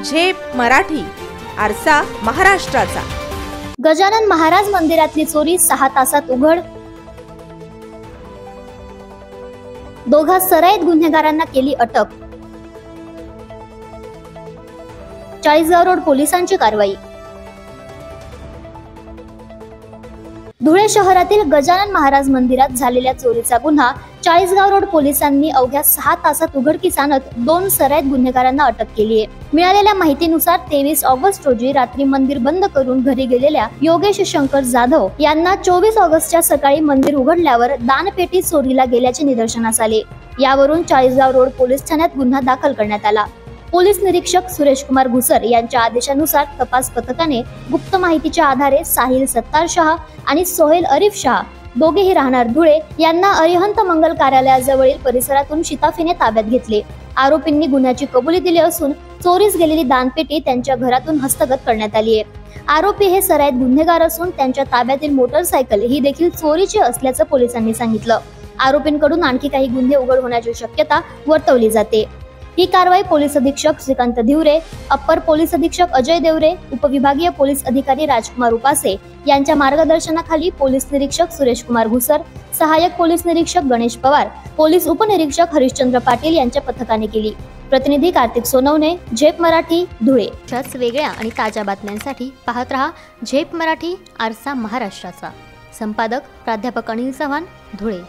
झेप मराठी, आरसा महाराष्ट्राचा। गजानन महाराज मंदिरातली चोरी 6 तासात उघड। दोघा सराईत गुन्हेगारांना केली अटक। चाळीसगाव रोड पोलिसांची कारवाई। धुळे शहरातील गजानन महाराज मंदिरात झालेल्या चोरीचा गुन्हा चाळीसगाव रोड पोलिसांनी अवघ्या 6 तासात उघडकीस आणत 2 सराईत गुन्हेगारांना अटक केली आहे। मिळालेल्या माहितीनुसार 23 ऑगस्ट रोजी रात्री मंदिर बंद करून घरी गेलेल्या योगेश शंकर जाधव यांना 24 ऑगस्टच्या सकाळी मंदिर उघडल्यावर दानपेटी चोरीला गेल्याचे निदर्शनास आले। यावरून चाळीसगाव रोड पोलीस ठाण्यात गुन्हा दाखल करण्यात आला। पोलीस निरीक्षक सुरेश कुमार घुसर यांच्या आदेशानुसार तपास पथकाने गुप्त माहितीच्या आधारे साहिल सत्तार शहा आणि सोहेल अरिफ शहा, दोघेही राहणार धुळे, यांना अरिहंत मंगल कार्यालयाजवळील परिसरातून शिताफीने ताब्यात घेतले। आरोपींनी गुन्ह्याची कबुली दिली असून चोरीस गेलेली दानपेटी त्यांच्या घरातून हस्तगत करण्यात आली आहे। आरोपी हे सराईत गुन्हेगार असून त्यांच्या ताब्यातील मोटरसायकल ही देखील चोरीची असल्याचं पोलिसांनी सांगितलं। आरोपींकडून आणखी काही गुन्हे उघड होण्याची शक्यता वर्तवली जाते। ही कारवाई पोलीस अधीक्षक श्रीकांत धिवरे, अप्पर पोलीस अधीक्षक अजय देवरे, उपविभागीय पोलीस अधिकारी राजकुमार उपासे यांच्या मार्गदर्शनाखाली पोलीस निरीक्षक सुरेश कुमार घुसर, सहाय्यक पोलीस निरीक्षक गणेश पवार, पोलीस उपनिरीक्षक हरिश्चंद्र पाटील यांच्या पथकाने केली। प्रतिनिधी कार्तिक सोनवणे, झेप मराठी, धुळे। अशाच वेगळ्या आणि ताज्या बातम्यांसाठी पाहत रहा झेप मराठी, आरसा महाराष्ट्राचा। संपादक प्राध्यापक अनिल चव्हाण, धुळे।